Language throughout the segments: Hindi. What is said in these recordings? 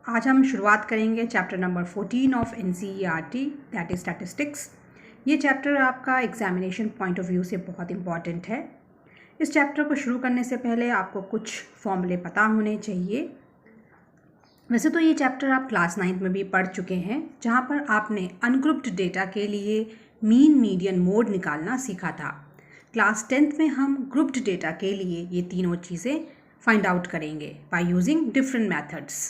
आज हम शुरुआत करेंगे chapter number 14 of NCERT that is statistics. ये चैप्टर आपका एग्जामिनेशन पॉइंट ऑफ व्यू से बहुत इंपॉर्टेंट है। इस चैप्टर को शुरू करने से पहले आपको कुछ फॉर्मूले पता होने चाहिए। वैसे तो ये चैप्टर आप क्लास 9 में भी पढ़ चुके हैं, जहाँ पर आपने अनग्रुप्ड डेटा के लिए मीन मीडियन मोड निकालना सीखा था। क्लास 10th में हम ग्रुप्ड डेटा के लिए ये तीनों चीज़ें फाइंड आउट करेंगे बाय यूजिंग डिफरेंट मेथड्स।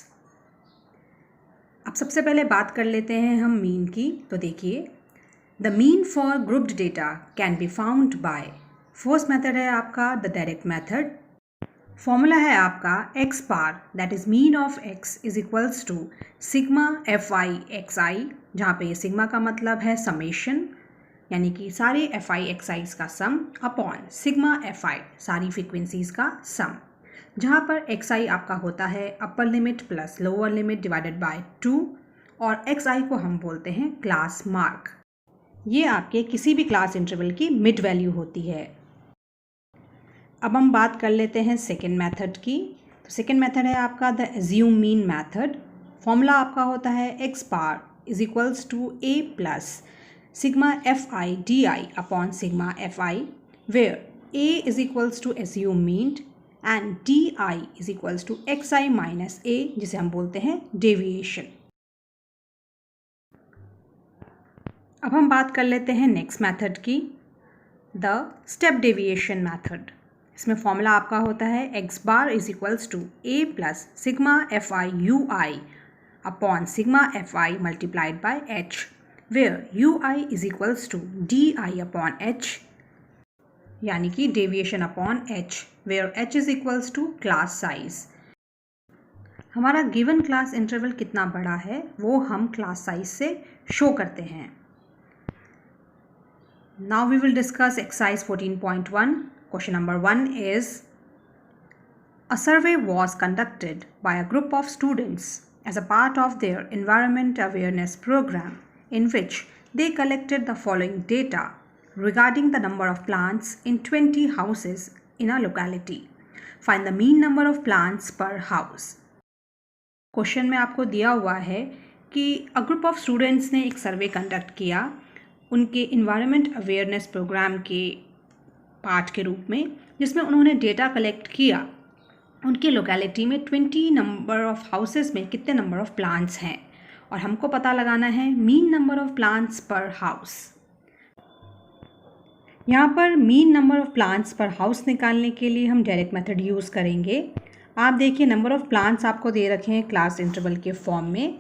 अब सबसे पहले बात कर लेते हैं हम मीन की। तो देखिए, the mean for grouped data can be found by, first method है आपका द डायरेक्ट मेथड। फॉर्मूला है आपका x bar that is mean of x is equals to sigma fi xi, जहाँ पे ये सिग्मा का मतलब है समेशन, यानी कि सारे fi xi's का सम अपॉन सिग्मा fi सारी फ्रीक्वेंसीज का सम, जहाँ पर xi आपका होता है upper limit plus lower limit divided by 2 और xi को हम बोलते हैं क्लास मार्क। ये आपके किसी भी क्लास इंटरवल की मिड वैल्यू होती है। अब हम बात कर लेते हैं सेकेंड मेथड की। तो सेकेंड मेथड है आपका the assume mean method. Formula आपका होता है x bar is equals to a plus sigma fi di upon sigma fi, where a is equals to assume mean and di is equals to xi minus a, जिसे हम बोलते हैं डेविएशन। अब हम बात कर लेते हैं नेक्स्ट मेथड की, द स्टेप डेविएशन मेथड। इसमें फॉर्मूला आपका होता है x bar is equals to a plus sigma fi ui upon sigma fi multiplied by h, where ui is equals to di upon h, यानी कि deviation upon h, where h is equals to class size. हमारा गिवन क्लास इंटरवल कितना बड़ा है वो हम क्लास साइज से शो करते हैं। Now we will discuss exercise 14.1. Question number 1 is, a survey was conducted by a group of students as a part of their environment awareness program, in which they collected the following data regarding the number of plants in 20 houses in a locality. Find the mean number of plants per house. Question में आपको दिया हुआ है कि अ ग्रुप ऑफ स्टूडेंट्स ने एक सर्वे कंडक्ट किया उनके इन्वायरमेंट अवेयरनेस प्रोग्राम के पार्ट के रूप में, जिसमें उन्होंने डेटा कलेक्ट किया उनके लोकेलिटी में 20 नंबर ऑफ हाउसेस में कितने नंबर ऑफ प्लांट्स हैं, और हमको पता लगाना है मीन नंबर ऑफ प्लांट्स पर हाउस। यहाँ पर मीन नंबर ऑफ प्लांट्स पर हाउस निकालने के लिए हम डायरेक्ट मेथड यूज़ करेंगे। आप देखिए, नंबर ऑफ़ प्लांट्स आपको दे रखे हैं क्लास इंटरवल के फॉर्म में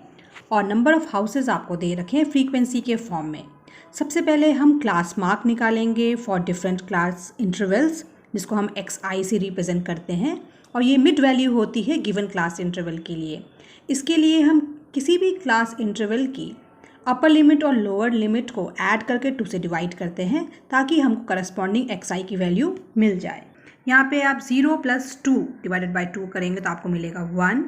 और नंबर ऑफ़ हाउसेस आपको दे रखे हैं फ्रीक्वेंसी के फॉर्म में। सबसे पहले हम क्लास मार्क निकालेंगे फॉर डिफरेंट क्लास इंटरवल्स, जिसको हम xi से रिप्रेजेंट करते हैं, और ये मिड वैल्यू होती है गिवन क्लास इंटरवल के लिए। इसके लिए हम किसी भी क्लास इंटरवल की अपर लिमिट और लोअर लिमिट को ऐड करके 2 से डिवाइड करते हैं ताकि हमको करस्पॉन्डिंग xi की वैल्यू मिल जाए। यहाँ पे आप 0 प्लस 2 डिवाइडेड बाई 2 करेंगे तो आपको मिलेगा 1।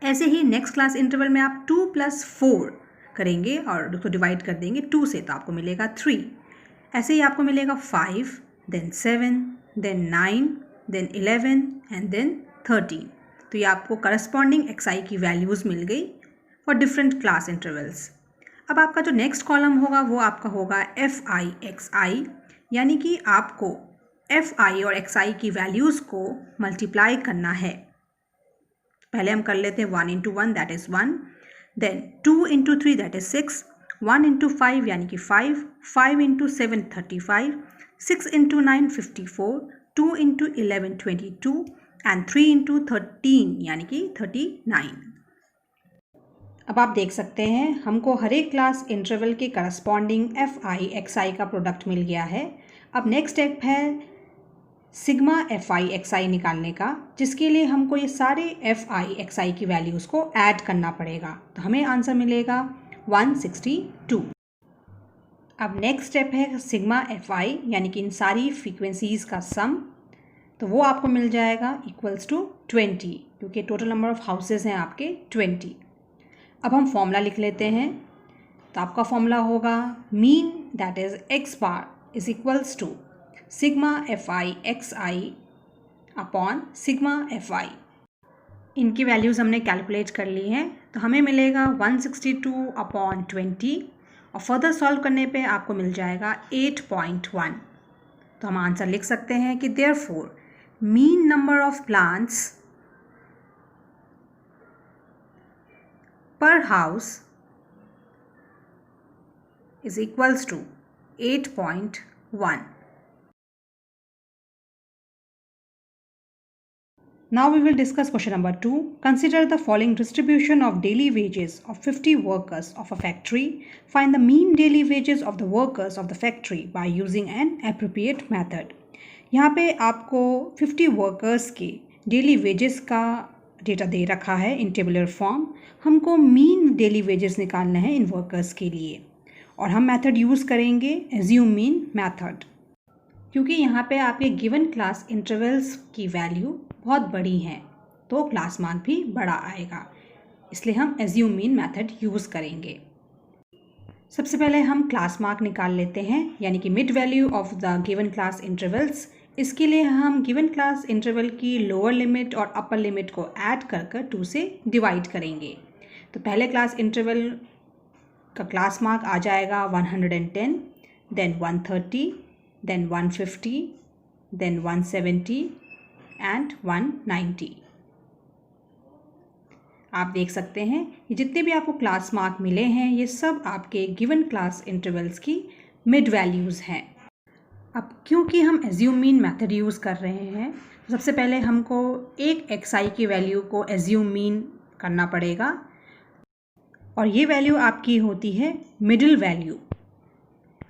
ऐसे ही नेक्स्ट क्लास इंटरवल में आप 2 प्लस 4 करेंगे और उसको डिवाइड कर देंगे 2 से तो आपको मिलेगा 3। ऐसे ही आपको मिलेगा 5, then 7, then 9, then 11 and then 13। तो ये आपको करस्पॉन्डिंग xi की वैल्यूज़ मिल गई फॉर डिफरेंट क्लास इंटरवल्स। अब आपका जो नेक्स्ट कॉलम होगा वो आपका होगा fi xi, यानी कि आपको fi और xi की वैल्यूज़ को मल्टीप्लाई करना है। पहले हम कर लेते हैं 1 into 1 that is 1, then 2 into 3 that is 6, 1 into 5 यानी कि 5, 5 into 7 35, 6 into 9 54, 2 into 11 22 and 3 into 13 यानी कि 39। अब आप देख सकते हैं हमको हर एक क्लास इंटरवल के करस्पॉन्डिंग fi xi का प्रोडक्ट मिल गया है। अब नेक्स्ट स्टेप है सिग्मा fi xi निकालने का, जिसके लिए हमको ये सारे fi xi की वैल्यूज़ को ऐड करना पड़ेगा, तो हमें आंसर मिलेगा 162। अब नेक्स्ट स्टेप है सिग्मा fi, यानी कि इन सारी फ्रीक्वेंसीज़ का सम, तो वो आपको मिल जाएगा इक्वल्स टू 20, क्योंकि टोटल नंबर ऑफ़ हाउसेस हैं आपके 20। अब हम फॉर्मूला लिख लेते हैं। तो आपका फॉर्मूला होगा mean that is x bar is equals to sigma fi xi upon sigma fi। इनकी वैल्यूज़ हमने कैलकुलेट कर ली हैं, तो हमें मिलेगा 162/20 और फर्दर सॉल्व करने पे आपको मिल जाएगा 8.1। तो हम आंसर लिख सकते हैं कि therefore mean number of plants पर house is equals to 8.1. Now we will discuss question number 2. Consider the following distribution of daily wages of 50 workers of a factory. Find the mean daily wages of the workers of the factory by using an appropriate method. यहाँ पे आपको 50 वर्कर्स के डेली वेजेस का डेटा दे रखा है इन टेबुलर फॉर्म। हमको मीन डेली वेजेस निकालना है इन वर्कर्स के लिए और हम मेथड यूज़ करेंगे एज्यूम मीन मेथड, क्योंकि यहाँ पे आपके गिवन क्लास इंटरवल्स की वैल्यू बहुत बड़ी हैं तो क्लास मार्क भी बड़ा आएगा, इसलिए हम एज्यूम मीन मेथड यूज़ करेंगे। सबसे पहले हम क्लास मार्क निकाल लेते हैं, यानी कि mid value of the given class intervals. इसके लिए हम गिवन क्लास इंटरवल की लोअर लिमिट और अपर लिमिट को ऐड कर 2 से डिवाइड करेंगे। तो पहले क्लास इंटरवल का क्लास मार्क आ जाएगा 110, देन 130, देन 150, देन 170 एंड 190। आप देख सकते हैं ये जितने भी आपको क्लास मार्क मिले हैं ये सब आपके गिवन क्लास इंटरवल्स की मिड वैल्यूज़ हैं। अब क्योंकि हम एज्यूम मीन मेथड यूज़ कर रहे हैं, सबसे पहले हमको एक xi की वैल्यू को एज्यूम मीन करना पड़ेगा और ये वैल्यू आपकी होती है मिडिल वैल्यू।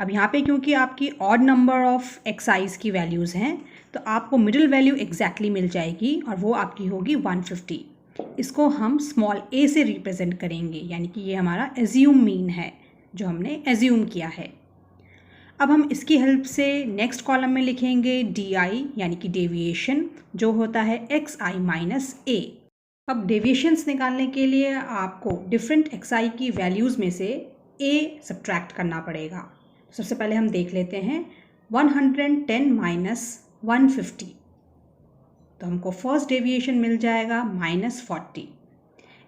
अब यहाँ पे क्योंकि आपकी ऑड नंबर ऑफ xi's की वैल्यूज़ हैं तो आपको मिडिल वैल्यू एग्जैक्टली मिल जाएगी और वो आपकी होगी 150। इसको हम स्मॉल a से रिप्रेजेंट करेंगे, यानी कि ये हमारा एज्यूम मीन है जो हमने एज्यूम किया है। अब हम इसकी हेल्प से नेक्स्ट कॉलम में लिखेंगे DI यानी कि डेविएशन, जो होता है xi माइनस a। अब डेविएशंस निकालने के लिए आपको डिफरेंट xi की वैल्यूज़ में से a सब्ट्रैक्ट करना पड़ेगा। सबसे पहले हम देख लेते हैं 110 माइनस 150, तो हमको फर्स्ट डेविएशन मिल जाएगा -40।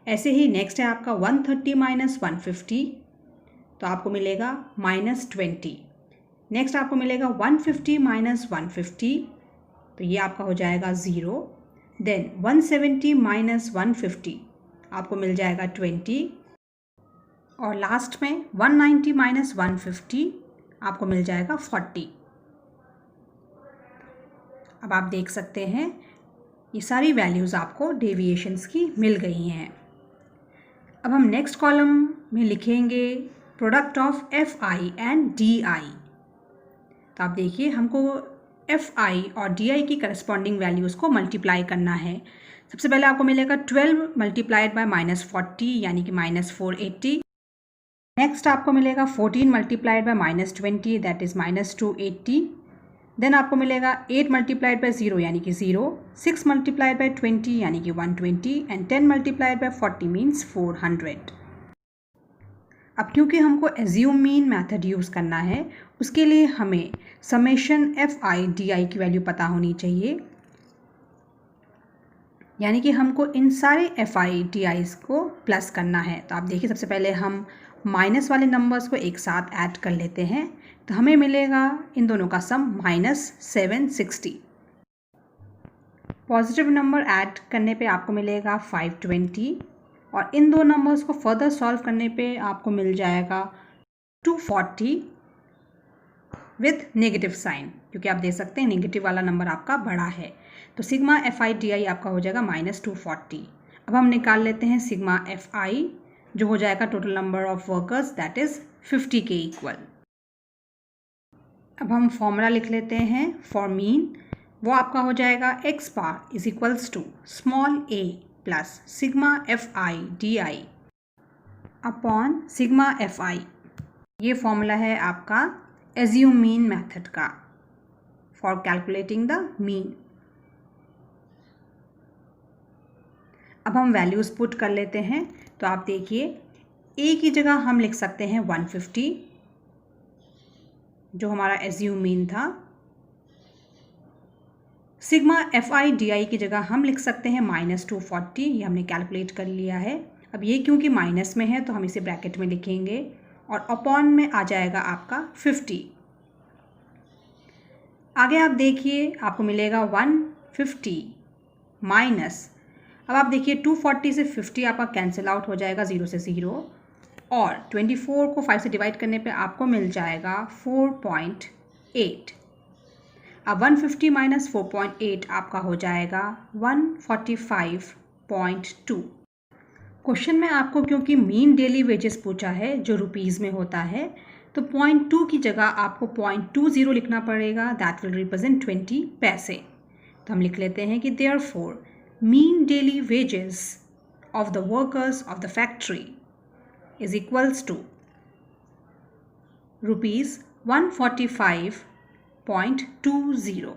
ऐसे ही नेक्स्ट है आपका 130 माइनस 150, तो आपको मिलेगा -20। नेक्स्ट आपको मिलेगा 150 माइनस 150, तो ये आपका हो जाएगा 0। देन 170 माइनस 150 आपको मिल जाएगा 20 और लास्ट में 190 माइनस 150 आपको मिल जाएगा 40। अब आप देख सकते हैं ये सारी वैल्यूज़ आपको डेविएशंस की मिल गई हैं। अब हम नेक्स्ट कॉलम में लिखेंगे product of FI and DI। तो आप देखिए हमको FI और DI की करस्पॉन्डिंग वैल्यूज़ को मल्टीप्लाई करना है। सबसे पहले आपको मिलेगा 12 मल्टीप्लाइड बाय -40 यानी कि -480। नेक्स्ट आपको मिलेगा 14 multiplied by -20 that is -280। Then आपको मिलेगा 8 मल्टीप्लाइड बाय 0 यानी कि 0, 6 मल्टीप्लाइड बाय 20 यानी कि 120 एंड 10 मल्टीप्लाइड बाय 40 मीन्स 400। अब क्योंकि हमको एज्यूम मीन मेथड यूज़ करना है उसके लिए हमें समेशन FI DI की वैल्यू पता होनी चाहिए, यानी कि हमको इन सारे FI DI's को प्लस करना है। तो आप देखिए सबसे पहले हम माइनस वाले नंबर्स को एक साथ ऐड कर लेते हैं, तो हमें मिलेगा इन दोनों का सम -760। पॉजिटिव नंबर ऐड करने पे आपको मिलेगा 520 और इन दो नंबर्स को फर्दर सॉल्व करने पे आपको मिल जाएगा 240 विथ नेगेटिव साइन, क्योंकि आप देख सकते हैं नेगेटिव वाला नंबर आपका बड़ा है। तो सिग्मा FI DI आपका हो जाएगा -240। अब हम निकाल लेते हैं सिग्मा FI जो हो जाएगा total number of workers that is 50 के इक्वल। अब हम फॉर्मूला लिख लेते हैं फॉर मीन, वो आपका हो जाएगा x bar is equals to small a plus sigma FI DI upon sigma FI। ये फॉर्मूला है आपका एज्यूम मीन मेथड का फॉर कैलकुलेटिंग द मीन। अब हम वैल्यूज़ पुट कर लेते हैं, तो आप देखिए a की जगह हम लिख सकते हैं 150 जो हमारा एज्यूम मीन था। सिग्मा FI/DI की जगह हम लिख सकते हैं -240, ये हमने कैलकुलेट कर लिया है। अब ये क्योंकि माइनस में है तो हम इसे ब्रैकेट में लिखेंगे और अपॉन में आ जाएगा आपका 50। आगे आप देखिए आपको मिलेगा 150 माइनस, अब आप देखिए 240 से 50 आपका कैंसिल आउट हो जाएगा, 0 से 0, और 24 को 5 से डिवाइड करने पे आपको मिल जाएगा 4.8। अब 150 माइनस 4.8 आपका हो जाएगा 145.2। क्वेश्चन में आपको क्योंकि मीन डेली वेजेस पूछा है जो रुपीज़ में होता है, तो 0.2 की जगह आपको 0.20 लिखना पड़ेगा, दैट विल रिप्रेजेंट 20 पैसे। तो हम लिख लेते हैं कि therefore mean daily wages of the workers of the factory is equals to rupees 145.20।